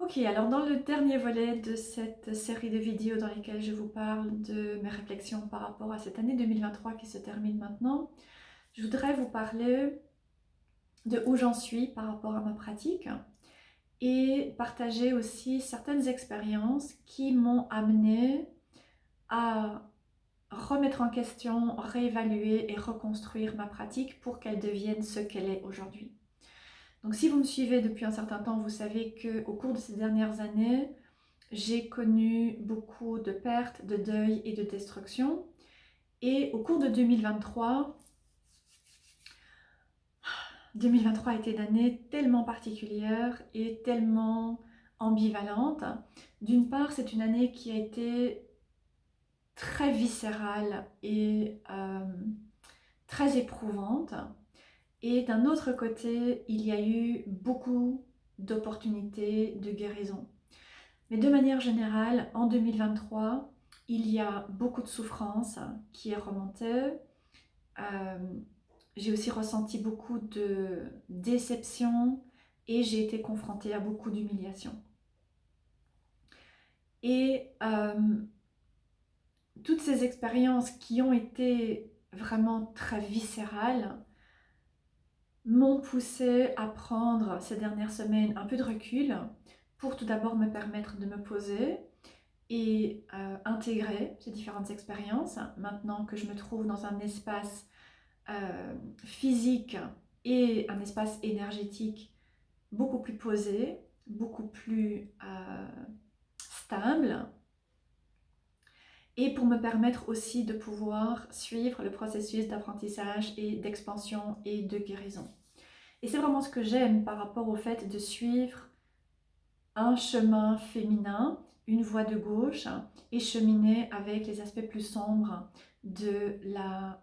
Ok, alors dans le dernier volet de cette série de vidéos dans lesquelles je vous parle de mes réflexions par rapport à cette année 2023 qui se termine maintenant, je voudrais vous parler de où j'en suis par rapport à ma pratique et partager aussi certaines expériences qui m'ont amené à remettre en question, réévaluer et reconstruire ma pratique pour qu'elle devienne ce qu'elle est aujourd'hui. Donc si vous me suivez depuis un certain temps, vous savez qu'au cours de ces dernières années, j'ai connu beaucoup de pertes, de deuil et de destruction. Et au cours de 2023, 2023 a été une année tellement particulière et tellement ambivalente. D'une part, c'est une année qui a été très viscérale et très éprouvante. Et d'un autre côté, il y a eu beaucoup d'opportunités de guérison. Mais de manière générale, en 2023, il y a beaucoup de souffrance qui est remontée. Euh, j'ai aussi ressenti beaucoup de déception et j'ai été confrontée à beaucoup d'humiliation. Et toutes ces expériences qui ont été vraiment très viscérales m'ont poussée à prendre ces dernières semaines un peu de recul pour tout d'abord me permettre de me poser et intégrer ces différentes expériences. Maintenant que je me trouve dans un espace physique et un espace énergétique beaucoup plus posé, beaucoup plus stable, et pour me permettre aussi de pouvoir suivre le processus d'apprentissage et d'expansion et de guérison. Et c'est vraiment ce que j'aime par rapport au fait de suivre un chemin féminin, une voie de gauche, et cheminer avec les aspects plus sombres de la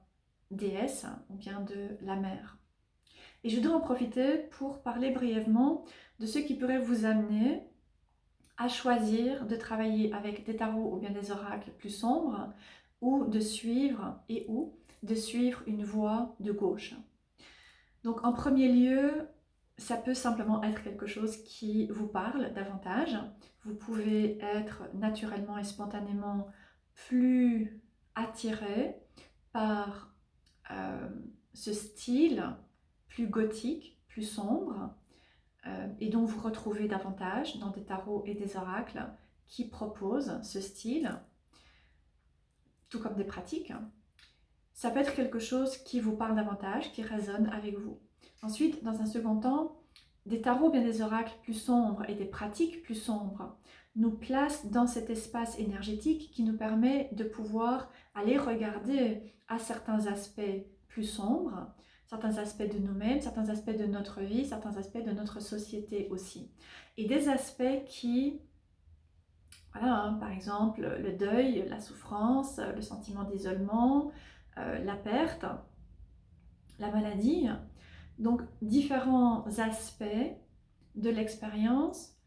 déesse ou bien de la mère. Et je voudrais en profiter pour parler brièvement de ce qui pourrait vous amener à choisir de travailler avec des tarots ou bien des oracles plus sombres ou de suivre une voie de gauche. Donc en premier lieu, ça peut simplement être quelque chose qui vous parle davantage. Vous pouvez être naturellement et spontanément plus attiré par ce style plus gothique, plus sombre, et donc vous retrouvez davantage dans des tarots et des oracles qui proposent ce style, tout comme des pratiques. Ça peut être quelque chose qui vous parle davantage, qui résonne avec vous. Ensuite, dans un second temps, des tarots, bien des oracles plus sombres et des pratiques plus sombres nous placent dans cet espace énergétique qui nous permet de pouvoir aller regarder à certains aspects plus sombres, certains aspects de nous-mêmes, certains aspects de notre vie, certains aspects de notre société aussi. Et des aspects qui, voilà, hein, par exemple, le deuil, la souffrance, le sentiment d'isolement, la perte, la maladie. Donc, différents aspects de l'expérience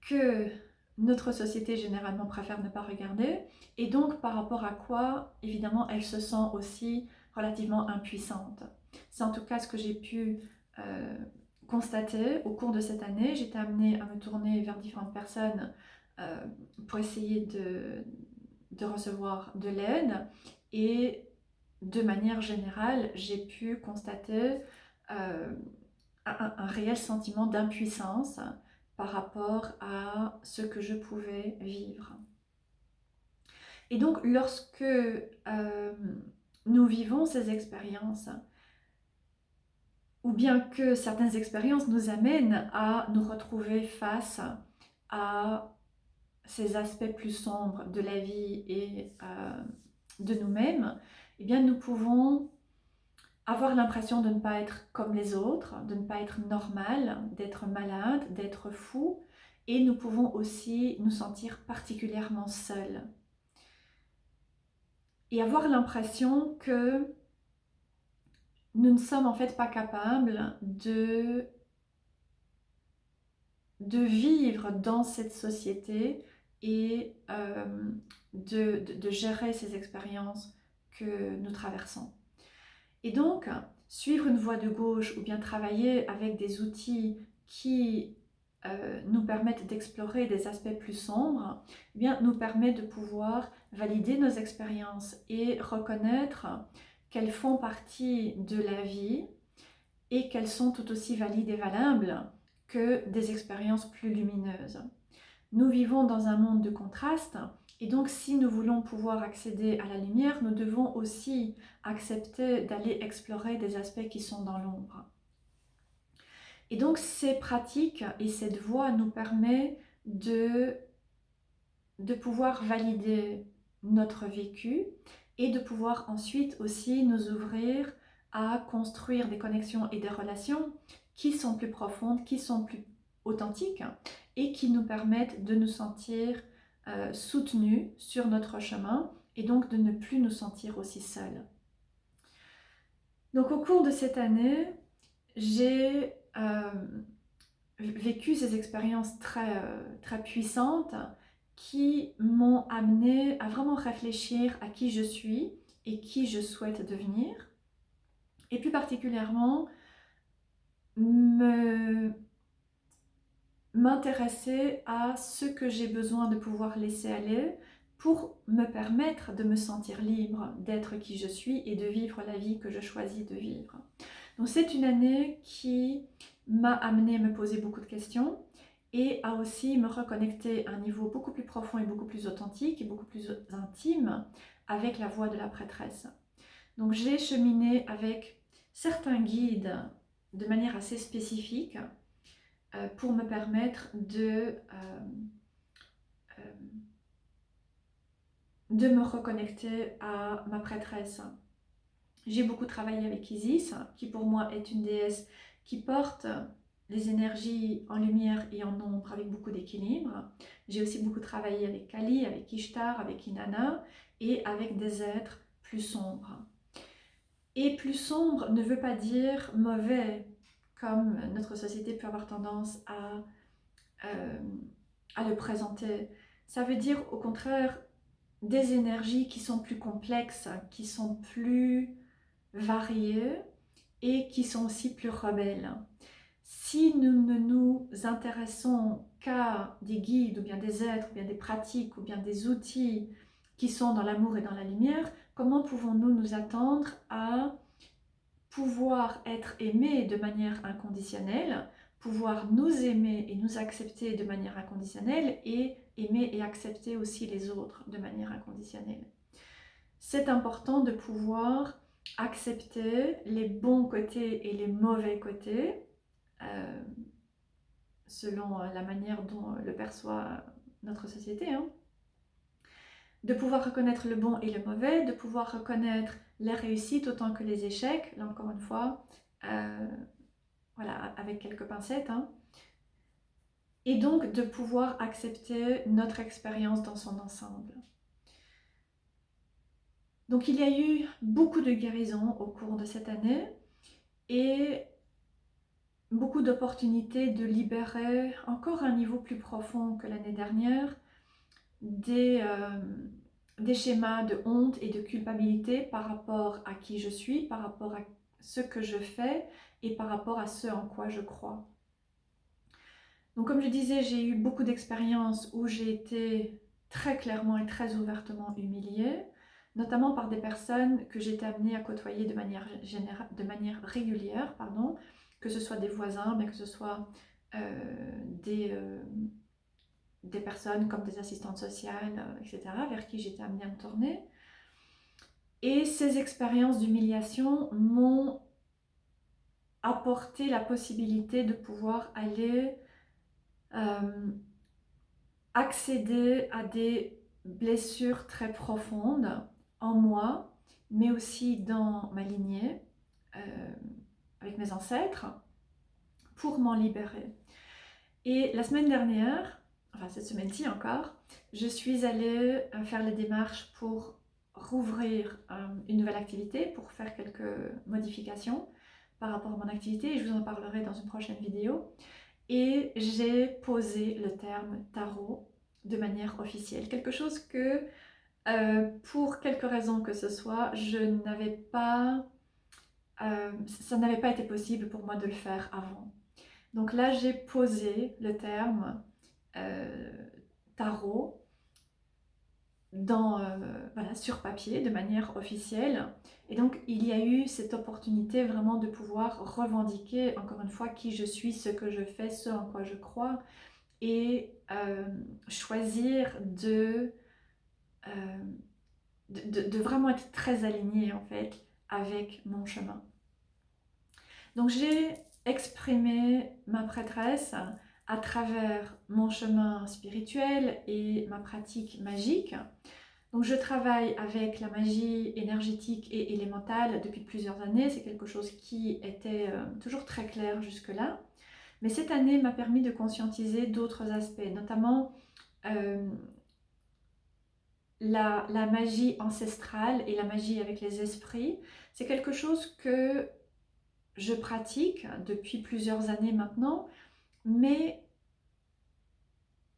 que notre société généralement préfère ne pas regarder, et donc par rapport à quoi, évidemment, elle se sent aussi relativement impuissante. C'est en tout cas ce que j'ai pu constater au cours de cette année. J'étais amenée à me tourner vers différentes personnes pour essayer de recevoir de l'aide, et de manière générale, j'ai pu constater euh, un réel sentiment d'impuissance par rapport à ce que je pouvais vivre. Et donc, lorsque nous vivons ces expériences, ou bien que certaines expériences nous amènent à nous retrouver face à ces aspects plus sombres de la vie et de nous-mêmes, eh bien, nous pouvons avoir l'impression de ne pas être comme les autres, de ne pas être normal, d'être malade, d'être fou, et nous pouvons aussi nous sentir particulièrement seuls. Et avoir l'impression que nous ne sommes en fait pas capables de vivre dans cette société et de gérer ces expériences que nous traversons. Et donc, suivre une voie de gauche ou bien travailler avec des outils qui nous permettent d'explorer des aspects plus sombres, eh bien, nous permet de pouvoir valider nos expériences et reconnaître qu'elles font partie de la vie et qu'elles sont tout aussi valides et valables que des expériences plus lumineuses. Nous vivons dans un monde de contraste et donc si nous voulons pouvoir accéder à la lumière, nous devons aussi accepter d'aller explorer des aspects qui sont dans l'ombre. Et donc ces pratiques et cette voie nous permet de pouvoir valider notre vécu et de pouvoir ensuite aussi nous ouvrir à construire des connexions et des relations qui sont plus profondes, qui sont plus authentiques et qui nous permettent de nous sentir soutenus sur notre chemin et donc de ne plus nous sentir aussi seuls. Donc au cours de cette année, j'ai vécu ces expériences très puissantes qui m'ont amené à vraiment réfléchir à qui je suis et qui je souhaite devenir, et plus particulièrement m'intéresser à ce que j'ai besoin de pouvoir laisser aller pour me permettre de me sentir libre d'être qui je suis et de vivre la vie que je choisis de vivre. Donc c'est une année qui m'a amené à me poser beaucoup de questions et à aussi me reconnecter à un niveau beaucoup plus profond et beaucoup plus authentique et beaucoup plus intime avec la voix de la prêtresse. Donc j'ai cheminé avec certains guides de manière assez spécifique pour me permettre de me reconnecter à ma prêtresse. J'ai beaucoup travaillé avec Isis, qui pour moi est une déesse qui porte les énergies en lumière et en ombre avec beaucoup d'équilibre. J'ai aussi beaucoup travaillé avec Kali, avec Ishtar, avec Inanna et avec des êtres plus sombres. Et plus sombre ne veut pas dire mauvais, comme notre société peut avoir tendance à le présenter. Ça veut dire au contraire des énergies qui sont plus complexes, qui sont plus variées et qui sont aussi plus rebelles. Si nous ne nous intéressons qu'à des guides ou bien des êtres ou bien des pratiques ou bien des outils qui sont dans l'amour et dans la lumière, comment pouvons-nous nous attendre à pouvoir être aimés de manière inconditionnelle, pouvoir nous aimer et nous accepter de manière inconditionnelle et aimer et accepter aussi les autres de manière inconditionnelle. C'est important de pouvoir accepter les bons côtés et les mauvais côtés selon la manière dont le perçoit notre société, hein. De pouvoir reconnaître le bon et le mauvais, de pouvoir reconnaître les réussites autant que les échecs, là encore une fois, voilà, avec quelques pincettes, hein. Et donc de pouvoir accepter notre expérience dans son ensemble. Donc il y a eu beaucoup de guérisons au cours de cette année et beaucoup d'opportunités de libérer encore à un niveau plus profond que l'année dernière des schémas de honte et de culpabilité par rapport à qui je suis, par rapport à ce que je fais et par rapport à ce en quoi je crois. Donc comme je disais, j'ai eu beaucoup d'expériences où j'ai été très clairement et très ouvertement humiliée, notamment par des personnes que j'étais amenée à côtoyer de manière régulière, que ce soit des voisins, mais que ce soit des personnes comme des assistantes sociales, etc., vers qui j'étais amenée à me tourner. Et ces expériences d'humiliation m'ont apporté la possibilité de pouvoir aller accéder à des blessures très profondes en moi, mais aussi dans ma lignée, avec mes ancêtres, pour m'en libérer. Et la semaine dernière, enfin cette semaine-ci encore, je suis allée faire les démarches pour rouvrir une nouvelle activité, pour faire quelques modifications par rapport à mon activité, et je vous en parlerai dans une prochaine vidéo. Et j'ai posé le terme tarot de manière officielle, quelque chose que pour quelque raison que ce soit, ça n'avait pas été possible pour moi de le faire avant. Donc là, j'ai posé le terme tarot voilà, sur papier de manière officielle. Et donc, il y a eu cette opportunité vraiment de pouvoir revendiquer, encore une fois, qui je suis, ce que je fais, ce en quoi je crois, et choisir euh, de vraiment être très alignée, en fait, avec mon chemin. Donc, j'ai exprimé ma prêtresse à travers mon chemin spirituel et ma pratique magique. Donc je travaille avec la magie énergétique et élémentale depuis plusieurs années. C'est quelque chose qui était toujours très clair jusque-là. Mais cette année m'a permis de conscientiser d'autres aspects, notamment euh, la magie ancestrale et la magie avec les esprits. C'est quelque chose que je pratique depuis plusieurs années maintenant, mais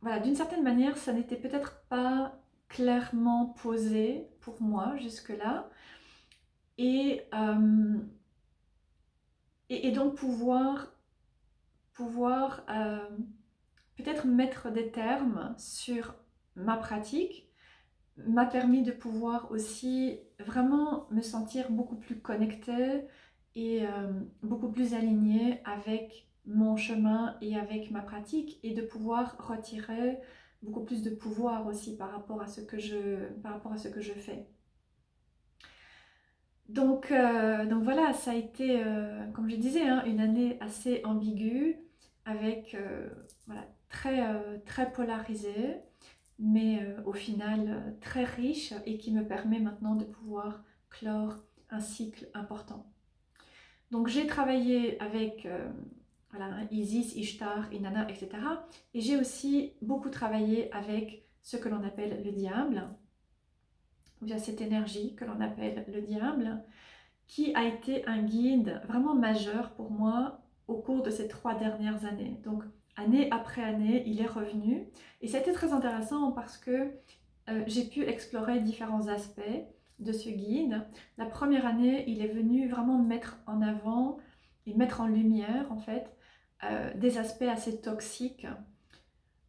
voilà, d'une certaine manière, ça n'était peut-être pas clairement posé pour moi jusque-là. Et, euh, et donc pouvoir peut-être mettre des termes sur ma pratique m'a permis de pouvoir aussi vraiment me sentir beaucoup plus connectée et beaucoup plus alignée avec mon chemin et avec ma pratique, et de pouvoir retirer beaucoup plus de pouvoir aussi par rapport à ce que je fais. Donc voilà, ça a été, comme je disais, hein, une année assez ambiguë, avec voilà, très polarisée, mais au final très riche, et qui me permet maintenant de pouvoir clore un cycle important. Donc j'ai travaillé avec voilà, Isis, Ishtar, Inanna, etc. Et j'ai aussi beaucoup travaillé avec ce que l'on appelle le diable, ou bien cette énergie que l'on appelle le diable, qui a été un guide vraiment majeur pour moi au cours de ces 3 dernières années. Donc, année après année, il est revenu. Et ça a été très intéressant parce que j'ai pu explorer différents aspects de ce guide. La première année, il est venu vraiment mettre en avant et mettre en lumière, en fait, des aspects assez toxiques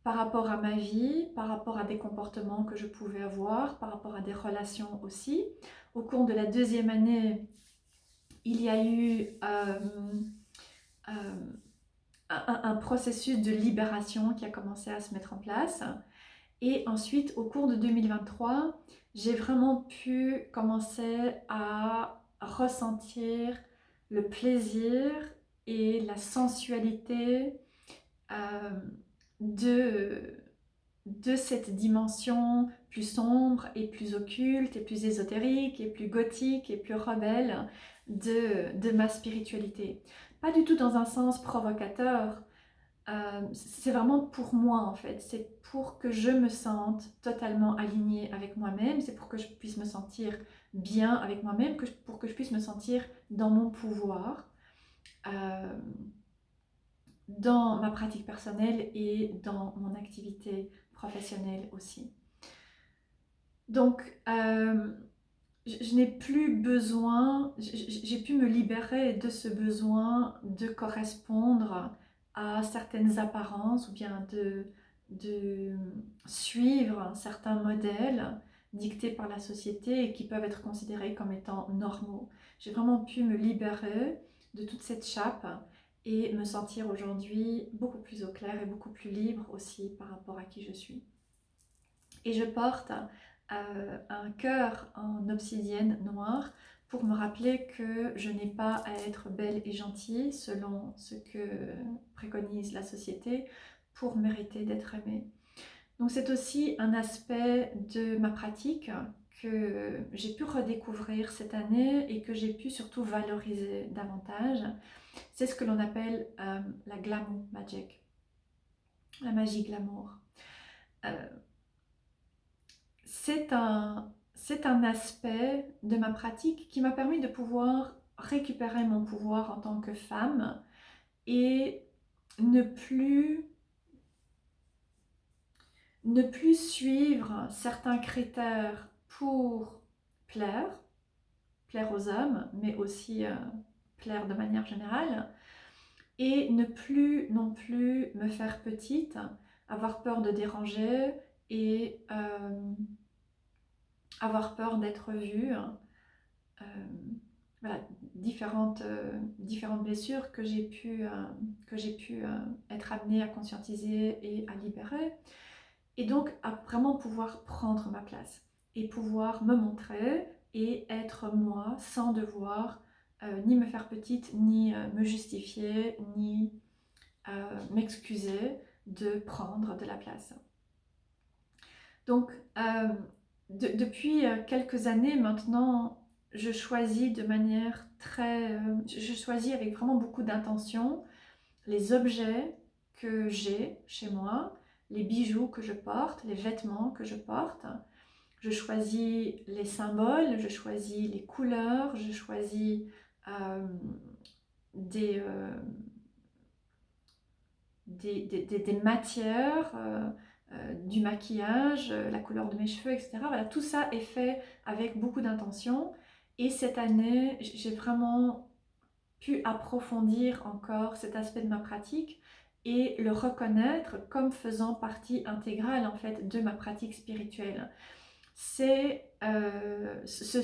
par rapport à ma vie, par rapport à des comportements que je pouvais avoir, par rapport à des relations aussi. Au cours de la deuxième année, il y a eu euh, un processus de libération qui a commencé à se mettre en place. Et ensuite, au cours de 2023, j'ai vraiment pu commencer à ressentir le plaisir et la sensualité euh, de, de cette dimension plus sombre et plus occulte et plus ésotérique et plus gothique et plus rebelle de ma spiritualité. Pas du tout dans un sens provocateur, c'est vraiment pour moi en fait, c'est pour que je me sente totalement alignée avec moi-même, c'est pour que je puisse me sentir bien avec moi-même, pour que je puisse me sentir dans mon pouvoir, euh, dans ma pratique personnelle et dans mon activité professionnelle aussi. Donc, je n'ai plus besoin, j'ai pu me libérer de ce besoin de correspondre à certaines apparences, ou bien de suivre certains modèles dictés par la société et qui peuvent être considérés comme étant normaux. J'ai vraiment pu me libérer de toute cette chape et me sentir aujourd'hui beaucoup plus au clair et beaucoup plus libre aussi par rapport à qui je suis. Et je porte un cœur en obsidienne noire pour me rappeler que je n'ai pas à être belle et gentille selon ce que préconise la société pour mériter d'être aimée. Donc c'est aussi un aspect de ma pratique que j'ai pu redécouvrir cette année et que j'ai pu surtout valoriser davantage. C'est ce que l'on appelle la glamour magic, la magie glamour. Euh, c'est un aspect de ma pratique qui m'a permis de pouvoir récupérer mon pouvoir en tant que femme et ne plus, ne plus suivre certains critères pour plaire, plaire aux hommes, mais aussi plaire de manière générale, et ne plus non plus me faire petite, avoir peur de déranger et avoir peur d'être vue. Voilà, différentes blessures que j'ai pu être amenée à conscientiser et à libérer. Et donc à vraiment pouvoir prendre ma place et pouvoir me montrer et être moi sans devoir ni me faire petite, ni me justifier, ni m'excuser de prendre de la place. Donc, depuis quelques années maintenant, je choisis de manière je choisis avec vraiment beaucoup d'intention les objets que j'ai chez moi, les bijoux que je porte, les vêtements que je porte. Je choisis les symboles, je choisis les couleurs, je choisis euh, des, euh, des matières, du maquillage, la couleur de mes cheveux, etc. Voilà, tout ça est fait avec beaucoup d'intention. Et cette année, j'ai vraiment pu approfondir encore cet aspect de ma pratique et le reconnaître comme faisant partie intégrale en fait de ma pratique spirituelle. Ce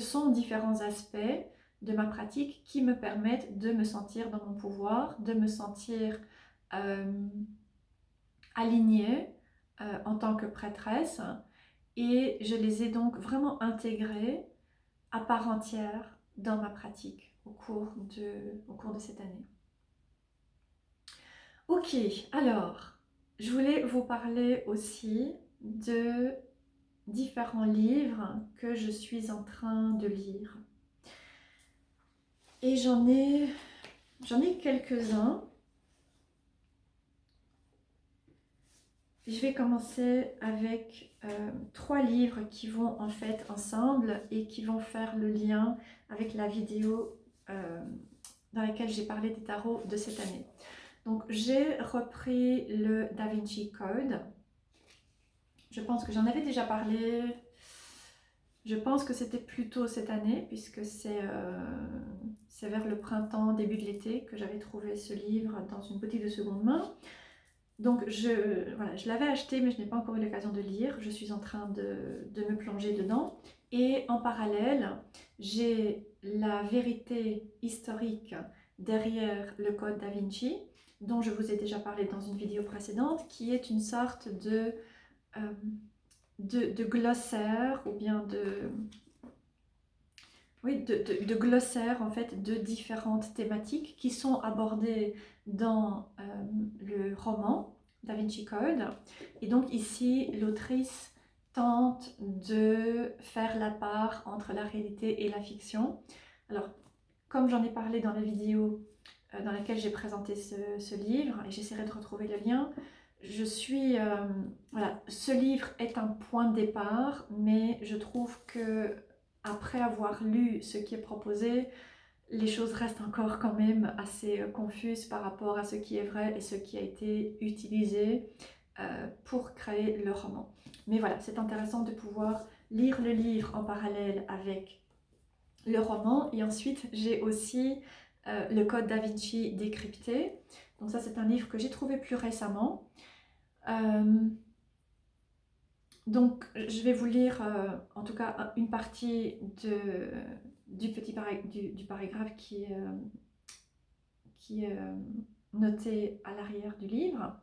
sont différents aspects de ma pratique qui me permettent de me sentir dans mon pouvoir, de me sentir alignée en tant que prêtresse, et je les ai donc vraiment intégrés à part entière dans ma pratique au cours de cette année. Ok, alors, je voulais vous parler aussi de différents livres que je suis en train de lire. Et j'en ai quelques-uns. Je vais commencer avec 3 livres qui vont en fait ensemble et qui vont faire le lien avec la vidéo dans laquelle j'ai parlé des tarots de cette année. Donc j'ai repris le Da Vinci Code. Je pense que j'en avais déjà parlé. Je pense que c'était plutôt cette année, puisque c'est vers le printemps, début de l'été, que j'avais trouvé ce livre dans une boutique de seconde main. Donc je l'avais acheté, mais je n'ai pas encore eu l'occasion de lire. Je suis en train de me plonger dedans. Et en parallèle, j'ai la vérité historique derrière le Code Da Vinci, dont je vous ai déjà parlé dans une vidéo précédente, qui est une sorte de glossaire ou bien de glossaire en fait de différentes thématiques qui sont abordées dans le roman Da Vinci Code. Et donc ici, l'autrice tente de faire la part entre la réalité et la fiction. Alors, comme j'en ai parlé dans la vidéo dans laquelle j'ai présenté ce livre, et j'essaierai de retrouver le lien, voilà, ce livre est un point de départ, mais je trouve que après avoir lu ce qui est proposé, les choses restent encore quand même assez confuses par rapport à ce qui est vrai et ce qui a été utilisé pour créer le roman. Mais voilà, c'est intéressant de pouvoir lire le livre en parallèle avec le roman. Et ensuite, j'ai aussi le Code Da Vinci décrypté. Donc ça, c'est un livre que j'ai trouvé plus récemment. Donc, je vais vous lire en tout cas une partie du paragraphe qui est noté à l'arrière du livre.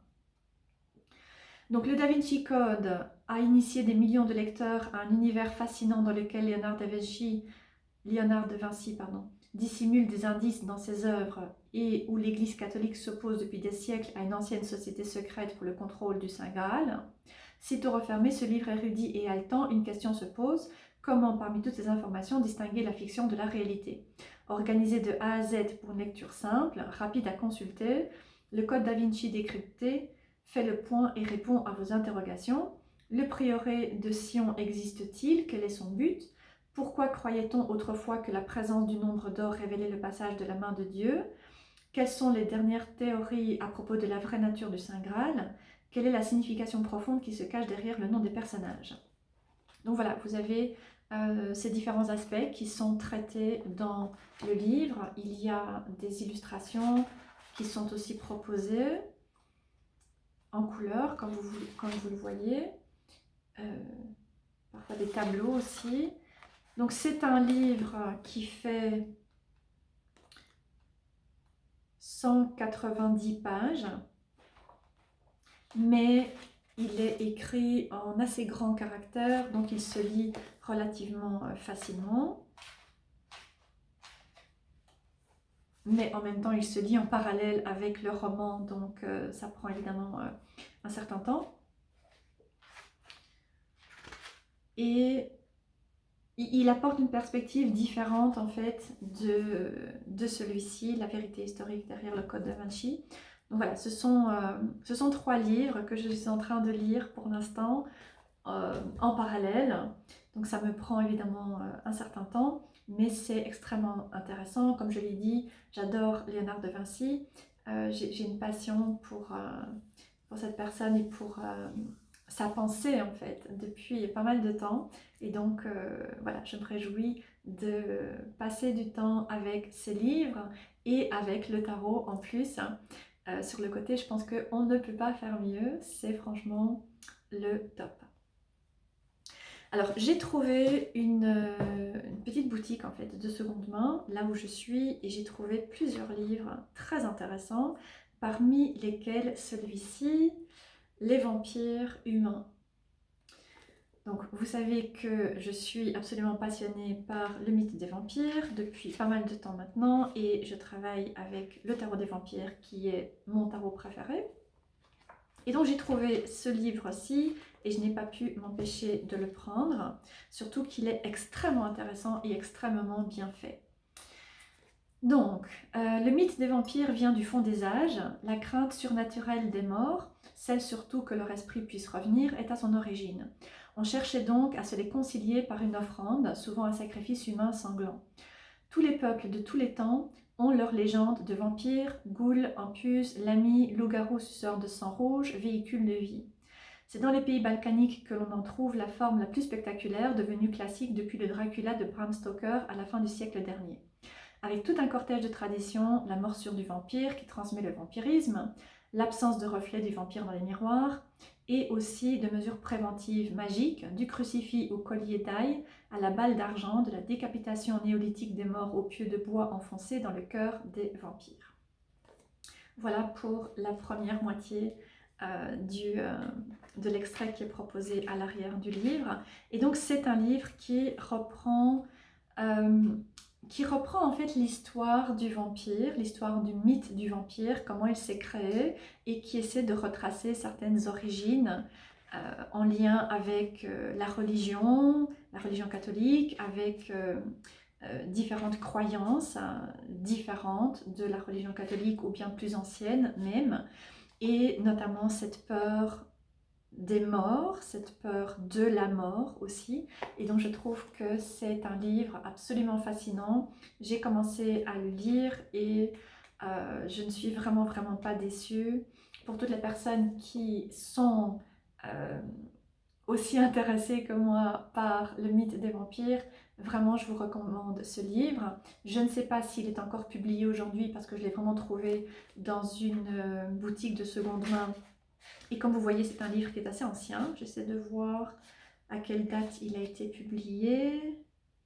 Donc, le Da Vinci Code a initié des millions de lecteurs à un univers fascinant dans lequel Léonard de Vinci dissimule des indices dans ses œuvres et où l'Église catholique s'oppose depuis des siècles à une ancienne société secrète pour le contrôle du Saint Graal. Sitôt refermé, ce livre érudit et haletant, une question se pose: comment, parmi toutes ces informations, distinguer la fiction de la réalité? Organisé de A à Z pour une lecture simple, rapide à consulter, le Code Da Vinci décrypté fait le point et répond à vos interrogations. Le prieuré de Sion existe-t-il? Quel est son but? Pourquoi croyait-on autrefois que la présence du nombre d'or révélait le passage de la main de Dieu? Quelles sont les dernières théories à propos de la vraie nature du Saint Graal? Quelle est la signification profonde qui se cache derrière le nom des personnages? Donc voilà, vous avez ces différents aspects qui sont traités dans le livre. Il y a des illustrations qui sont aussi proposés en couleur, comme vous le voyez. Parfois des tableaux aussi. Donc c'est un livre qui fait 190 pages, mais il est écrit en assez grands caractères, donc il se lit relativement facilement. Mais en même temps, il se lit en parallèle avec le roman, donc ça prend évidemment un certain temps. Et il apporte une perspective différente en fait de celui-ci, La vérité historique derrière le Code da Vinci. Donc voilà, ce sont 3 livres que je suis en train de lire pour l'instant en parallèle. Donc ça me prend évidemment un certain temps, mais c'est extrêmement intéressant. Comme je l'ai dit, j'adore Léonard de Vinci. J'ai une passion pour cette personne et pour sa pensée en fait depuis pas mal de temps. Et donc voilà, je me réjouis de passer du temps avec ces livres et avec le tarot en plus. Sur le côté, je pense qu'on ne peut pas faire mieux. C'est franchement le top. Alors, j'ai trouvé une petite boutique en fait de seconde main, là où je suis, et j'ai trouvé plusieurs livres très intéressants, parmi lesquels celui-ci, Les vampires humains. Donc, vous savez que je suis absolument passionnée par le mythe des vampires depuis pas mal de temps maintenant, et je travaille avec le tarot des vampires qui est mon tarot préféré. Et donc j'ai trouvé ce livre-ci et je n'ai pas pu m'empêcher de le prendre, surtout qu'il est extrêmement intéressant et extrêmement bien fait. Donc, le mythe des vampires vient du fond des âges, la crainte surnaturelle des morts, celle surtout que leur esprit puisse revenir, est à son origine. On cherchait donc à se les concilier par une offrande, souvent un sacrifice humain sanglant. Tous les peuples de tous les temps ont leur légende de vampires, ghouls, ampus, lamis, loups-garous suceurs de sang rouge, véhicules de vie. C'est dans les pays balkaniques que l'on en trouve la forme la plus spectaculaire, devenue classique depuis le Dracula de Bram Stoker à la fin du siècle dernier. Avec tout un cortège de traditions, la morsure du vampire qui transmet le vampirisme, l'absence de reflet du vampire dans les miroirs, et aussi de mesures préventives magiques, du crucifix au collier d'ail à la balle d'argent, de la décapitation néolithique des morts aux pieux de bois enfoncés dans le cœur des vampires. Voilà pour la première moitié de l'extrait qui est proposé à l'arrière du livre. Et donc c'est un livre qui reprend en fait l'histoire du vampire, l'histoire du mythe du vampire, comment il s'est créé, et qui essaie de retracer certaines origines en lien avec la religion catholique, avec différentes croyances différentes de la religion catholique ou bien plus anciennes même, et notamment cette peur des morts, cette peur de la mort aussi. Et donc je trouve que c'est un livre absolument fascinant. J'ai commencé à le lire et je ne suis vraiment pas déçue. Pour toutes les personnes qui sont aussi intéressées que moi par le mythe des vampires, vraiment je vous recommande ce livre. Je ne sais pas s'il est encore publié aujourd'hui parce que je l'ai vraiment trouvé dans une boutique de seconde main. Et comme vous voyez, c'est un livre qui est assez ancien. J'essaie de voir à quelle date il a été publié.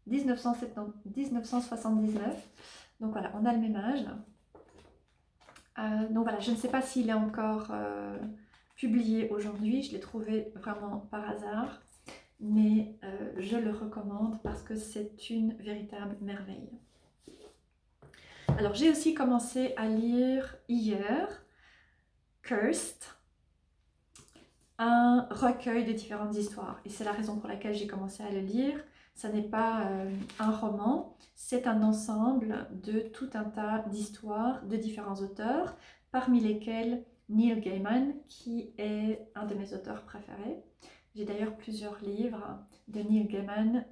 1979. Donc voilà, on a le même âge. Donc voilà, je ne sais pas s'il est encore publié aujourd'hui. Je l'ai trouvé vraiment par hasard. Mais je le recommande parce que c'est une véritable merveille. Alors j'ai aussi commencé à lire hier Cursed, un recueil de différentes histoires. Et c'est la raison pour laquelle j'ai commencé à le lire. Ça n'est pas un roman, c'est un ensemble de tout un tas d'histoires de différents auteurs, parmi lesquels Neil Gaiman, qui est un de mes auteurs préférés. J'ai d'ailleurs plusieurs livres de Neil Gaiman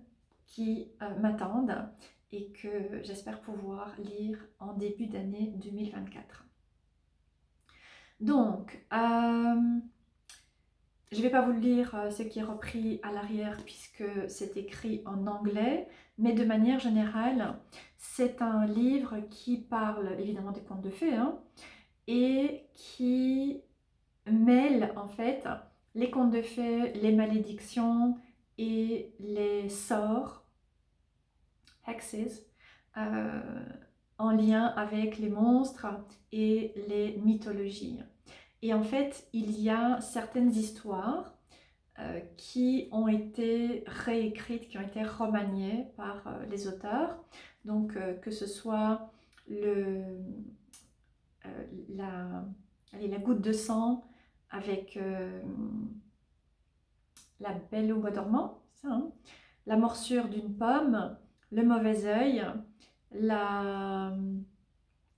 qui m'attendent et que j'espère pouvoir lire en début d'année 2024. Donc, je ne vais pas vous le lire ce qui est repris à l'arrière puisque c'est écrit en anglais, mais de manière générale, c'est un livre qui parle évidemment des contes de fées, hein, et qui mêle en fait les contes de fées, les malédictions et les sorts, hexes, en lien avec les monstres et les mythologies. Et en fait, il y a certaines histoires qui ont été réécrites, qui ont été remaniées par les auteurs. Donc que ce soit la, la goutte de sang avec la belle au bois dormant, ça, hein, la morsure d'une pomme, le mauvais œil,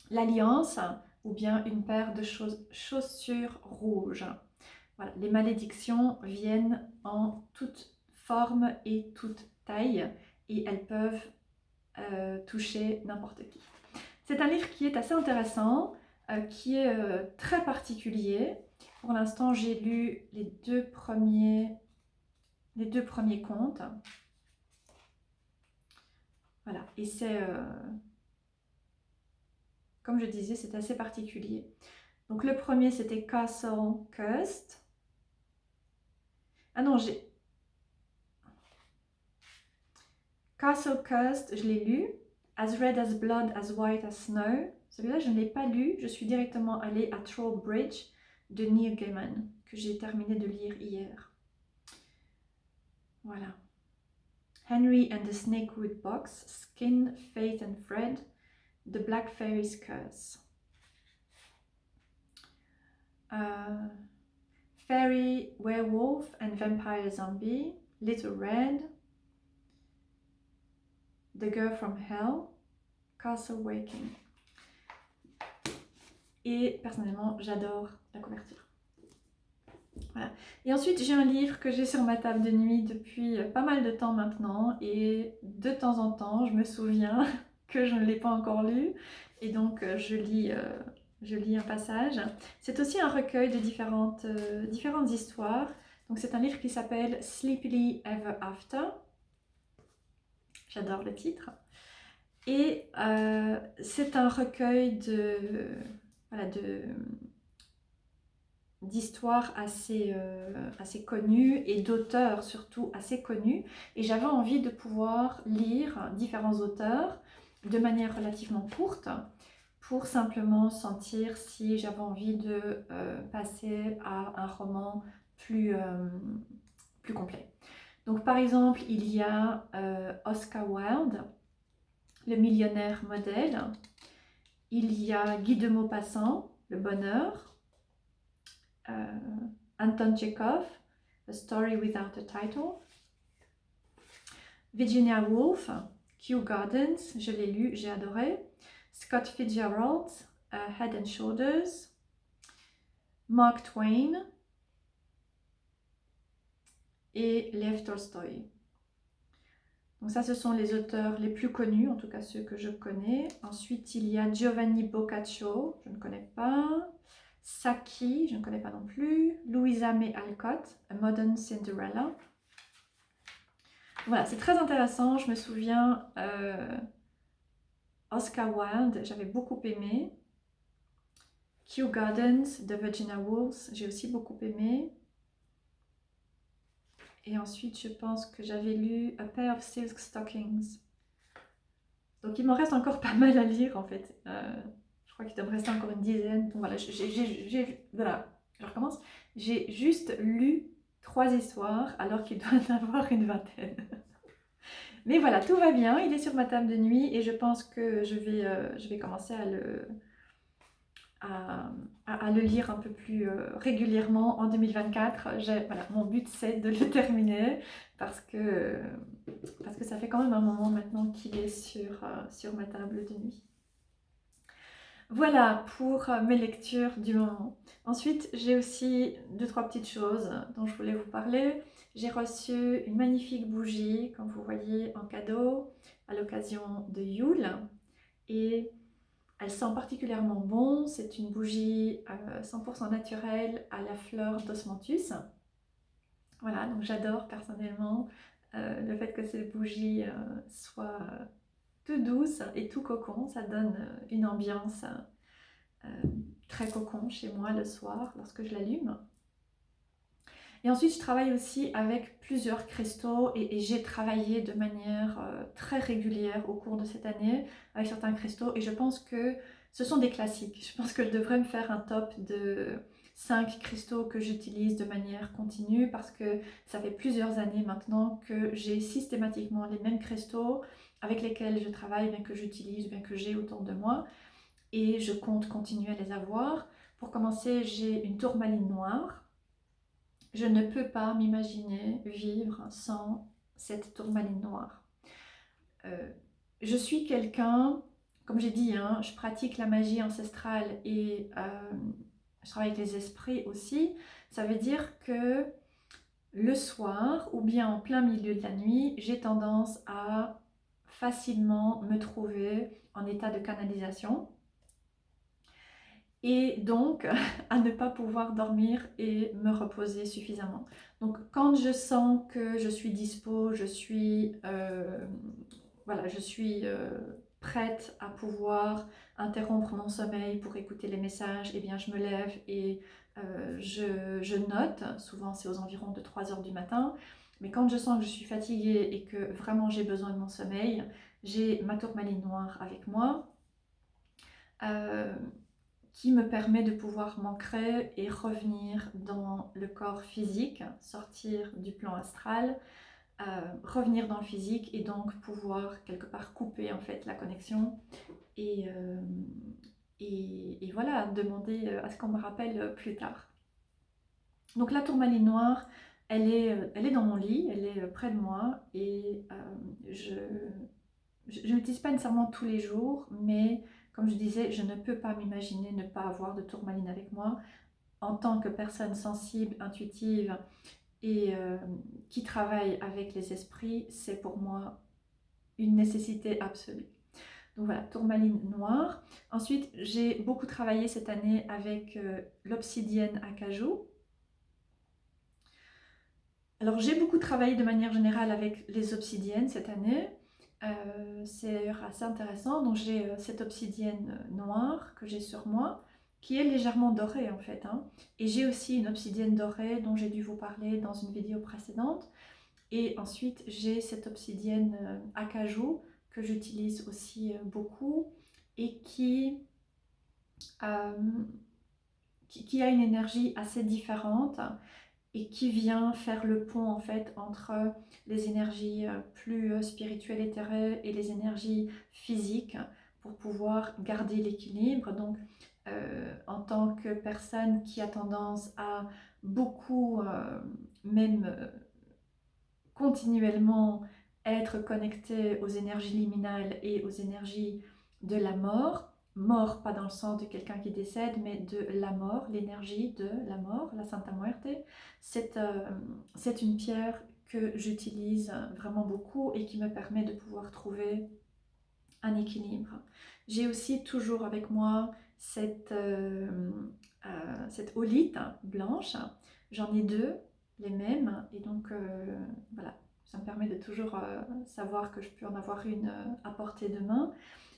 l'alliance ou bien une paire de chaussures rouges. Voilà, les malédictions viennent en toute forme et toute taille et elles peuvent toucher n'importe qui. C'est un livre qui est assez intéressant, qui est très particulier. Pour l'instant, j'ai lu les deux premiers contes. Voilà, et c'est, comme je disais, c'est assez particulier. Donc le premier, c'était Castle Cursed. Ah non, j'ai... Castle Cursed, je l'ai lu. As Red as Blood, as White as Snow. Celui-là, je ne l'ai pas lu. Je suis directement allée à Trollbridge de Neil Gaiman, que j'ai terminé de lire hier. Voilà. Henry and the Snakewood Box, Skin, Fate and Fred, The Black Fairy's Curse. Fairy, Werewolf and Vampire Zombie, Little Red, The Girl from Hell, Castle Waking. Et personnellement, j'adore la couverture. Voilà. Et ensuite, j'ai un livre que j'ai sur ma table de nuit depuis pas mal de temps maintenant. Et de temps en temps, je me souviens que je ne l'ai pas encore lu. Et donc, je lis un passage. C'est aussi un recueil de différentes histoires. Donc, c'est un livre qui s'appelle Sleepily Ever After. J'adore le titre. Et c'est un recueil d'histoires assez connues et d'auteurs surtout assez connus. Et j'avais envie de pouvoir lire différents auteurs de manière relativement courte pour simplement sentir si j'avais envie de passer à un roman plus complet. Donc par exemple, il y a Oscar Wilde, Le millionnaire modèle. Il y a Guy de Maupassant, Le bonheur. Anton Chekhov, A Story Without a Title. Virginia Woolf, Kew Gardens, je l'ai lu, j'ai adoré. Scott Fitzgerald, Head and Shoulders. Mark Twain et Lev Tolstoy. Donc ça, ce sont les auteurs les plus connus, en tout cas ceux que je connais. Ensuite, il y a Giovanni Boccaccio, je ne connais pas. Saki, je ne connais pas non plus. Louisa May Alcott, A Modern Cinderella. Voilà, c'est très intéressant. Je me souviens, Oscar Wilde, j'avais beaucoup aimé. Kew Gardens de Virginia Woolf, j'ai aussi beaucoup aimé. Et ensuite, je pense que j'avais lu A Pair of Silk Stockings. Donc, il m'en reste encore pas mal à lire, en fait. Je crois qu'il doit me rester encore une dizaine. Donc, voilà, voilà, je recommence. J'ai juste lu 3 histoires, alors qu'il doit en avoir une vingtaine. Mais voilà, tout va bien. Il est sur ma table de nuit et je pense que je vais commencer à le lire un peu plus régulièrement en 2024. Voilà, mon but c'est de le terminer parce que ça fait quand même un moment maintenant qu'il est sur ma table de nuit. Voilà pour mes lectures du moment. Ensuite, j'ai aussi 2-3 petites choses dont je voulais vous parler. J'ai reçu une magnifique bougie, comme vous voyez, en cadeau à l'occasion de Yule. Et elle sent particulièrement bon, c'est une bougie 100% naturelle à la fleur d'osmanthus. Voilà, donc j'adore personnellement le fait que cette bougie soit tout douce et tout cocon, ça donne une ambiance très cocon chez moi le soir lorsque je l'allume. Et ensuite, je travaille aussi avec plusieurs cristaux et j'ai travaillé de manière très régulière au cours de cette année avec certains cristaux et je pense que ce sont des classiques. Je pense que je devrais me faire un top de 5 cristaux que j'utilise de manière continue parce que ça fait plusieurs années maintenant que j'ai systématiquement les mêmes cristaux avec lesquels je travaille, bien que j'utilise, bien que j'ai autour de moi et je compte continuer à les avoir. Pour commencer, j'ai une tourmaline noire. Je ne peux pas m'imaginer vivre sans cette tourmaline noire. Euh, je suis quelqu'un, comme j'ai dit, hein, je pratique la magie ancestrale et je travaille avec les esprits aussi. Ça veut dire que le soir ou bien en plein milieu de la nuit, j'ai tendance à facilement me trouver en état de canalisation et donc à ne pas pouvoir dormir et me reposer suffisamment. Donc quand je sens que je suis dispo, voilà, je suis prête à pouvoir interrompre mon sommeil pour écouter les messages, et bien je me lève et je note, souvent c'est aux environs de 3 heures du matin, mais quand je sens que je suis fatiguée et que vraiment j'ai besoin de mon sommeil, j'ai ma tourmaline noire avec moi. Euh, qui me permet de pouvoir m'ancrer et revenir dans le corps physique, sortir du plan astral, revenir dans le physique et donc pouvoir quelque part couper en fait la connexion et, euh, et voilà, demander à ce qu'on me rappelle plus tard. Donc la tourmaline noire, elle est dans mon lit, elle est près de moi et je ne l'utilise pas nécessairement tous les jours, mais comme je disais, je ne peux pas m'imaginer ne pas avoir de tourmaline avec moi. En tant que personne sensible, intuitive et qui travaille avec les esprits, c'est pour moi une nécessité absolue. Donc voilà, tourmaline noire. Ensuite, j'ai beaucoup travaillé cette année avec l'obsidienne acajou. Alors j'ai beaucoup travaillé de manière générale avec les obsidiennes cette année. C'est assez intéressant. Donc j'ai cette obsidienne noire que j'ai sur moi, qui est légèrement dorée en fait, hein. Et j'ai aussi une obsidienne dorée dont j'ai dû vous parler dans une vidéo précédente. Et ensuite j'ai cette obsidienne acajou que j'utilise aussi beaucoup et euh, qui a une énergie assez différente et qui vient faire le pont en fait entre les énergies plus spirituelles éthérées et les énergies physiques pour pouvoir garder l'équilibre. Donc en tant que personne qui a tendance à beaucoup même continuellement être connectée aux énergies liminales et aux énergies de la mort. Mort, pas dans le sens de quelqu'un qui décède, mais de la mort, l'énergie de la mort, la Santa Muerte. C'est une pierre que j'utilise vraiment beaucoup et qui me permet de pouvoir trouver un équilibre. J'ai aussi toujours avec moi cette olite blanche. J'en ai deux, les mêmes, et donc voilà, ça me permet de toujours savoir que je peux en avoir une à portée de main.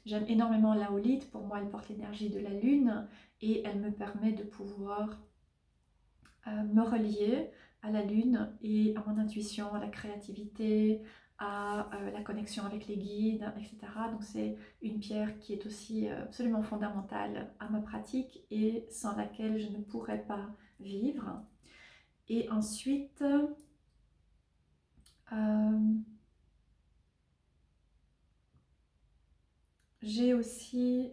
J'aime énormément la olite, pour moi elle porte l'énergie de la lune et elle me permet de pouvoir me relier à la lune et à mon intuition, à la créativité, à la connexion avec les guides, etc. Donc c'est une pierre qui est aussi absolument fondamentale à ma pratique et sans laquelle je ne pourrais pas vivre. Et ensuite, j'ai aussi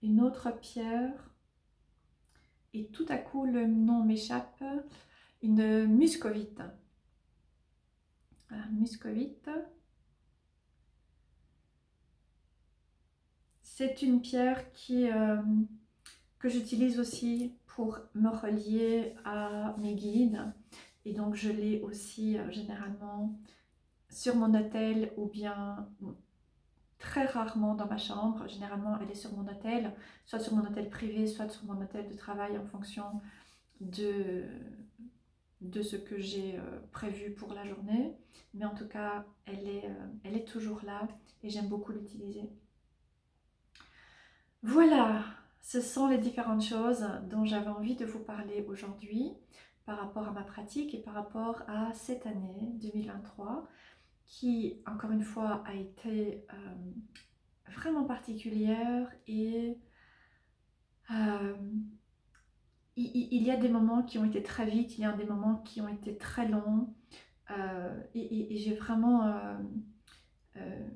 une autre pierre et tout à coup le nom m'échappe, une muscovite. Voilà, muscovite. C'est une pierre que j'utilise aussi pour me relier à mes guides. Et donc je l'ai aussi généralement sur mon autel ou bien très rarement dans ma chambre. Généralement elle est sur mon autel, soit sur mon autel privé, soit sur mon autel de travail en fonction de ce que j'ai prévu pour la journée. Mais en tout cas, elle est toujours là et j'aime beaucoup l'utiliser. Voilà, ce sont les différentes choses dont j'avais envie de vous parler aujourd'hui par rapport à ma pratique et par rapport à cette année 2023 qui, encore une fois, a été vraiment particulière et euh, il y a des moments qui ont été très vite, il y a des moments qui ont été très longs et euh,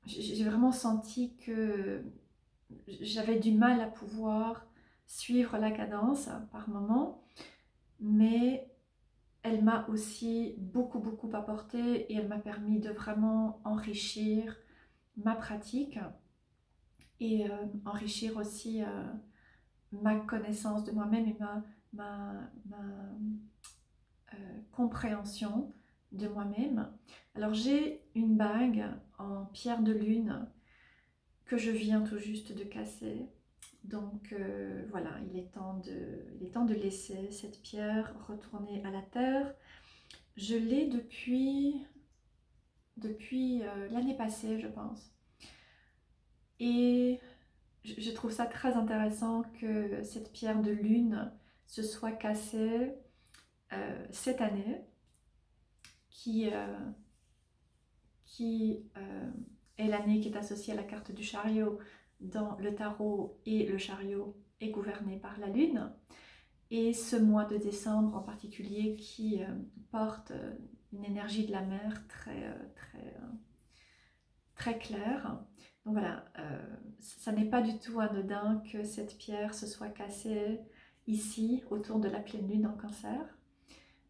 j'ai vraiment senti que j'avais du mal à pouvoir suivre la cadence par moment, mais elle m'a aussi beaucoup apporté et elle m'a permis de vraiment enrichir ma pratique et enrichir aussi ma connaissance de moi-même et ma compréhension de moi-même. Alors j'ai une bague en pierre de lune que je viens tout juste de casser. Donc voilà, il est temps de laisser cette pierre retourner à la terre. Je l'ai depuis l'année passée, je pense. Et je trouve ça très intéressant que cette pierre de lune se soit cassée cette année, qui, euh, qui est l'année qui est associée à la carte du chariot dans le tarot, et le chariot est gouverné par la lune. Et ce mois de décembre en particulier qui porte une énergie de la mer très claire. Donc voilà, ça n'est pas du tout anodin que cette pierre se soit cassée ici autour de la pleine lune en Cancer.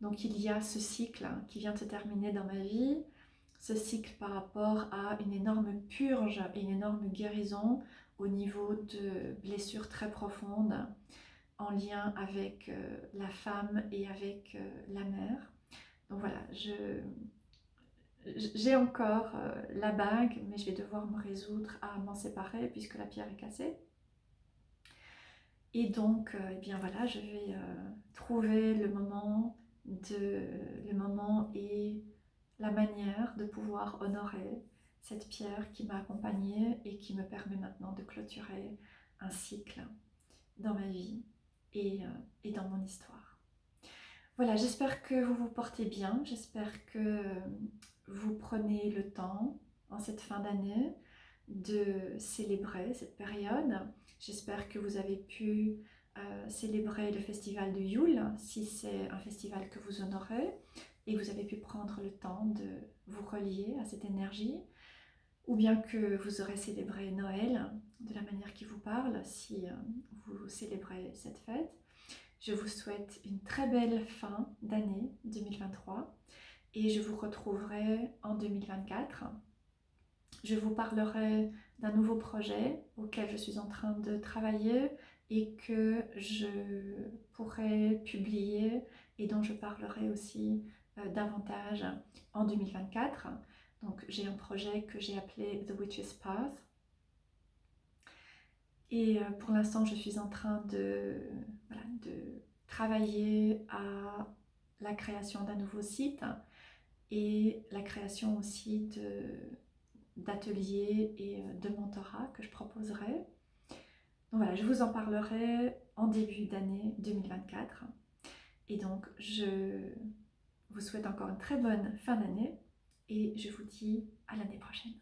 Donc il y a ce cycle qui vient de se terminer dans ma vie, ce cycle par rapport à une énorme purge et une énorme guérison au niveau de blessures très profondes en lien avec la femme et avec la mère. Donc voilà, j'ai encore la bague, mais je vais devoir me résoudre à m'en séparer puisque la pierre est cassée. Et donc, eh bien voilà, je vais trouver le moment et la manière de pouvoir honorer cette pierre qui m'a accompagnée et qui me permet maintenant de clôturer un cycle dans ma vie et dans mon histoire. Voilà, j'espère que vous vous portez bien, j'espère que vous prenez le temps en cette fin d'année de célébrer cette période. J'espère que vous avez pu célébrer le festival de Yule, si c'est un festival que vous honorez, et vous avez pu prendre le temps de vous relier à cette énergie, ou bien que vous aurez célébré Noël de la manière qui vous parle, si vous célébrez cette fête. Je vous souhaite une très belle fin d'année 2023 et je vous retrouverai en 2024. Je vous parlerai d'un nouveau projet auquel je suis en train de travailler et que je pourrai publier et dont je parlerai aussi davantage en 2024. Donc j'ai un projet que j'ai appelé The Witch's Path. Et pour l'instant, je suis en train de travailler à la création d'un nouveau site et la création aussi d'ateliers et de mentorat que je proposerai. Donc voilà, je vous en parlerai en début d'année 2024. Et donc, je vous souhaite encore une très bonne fin d'année et je vous dis à l'année prochaine.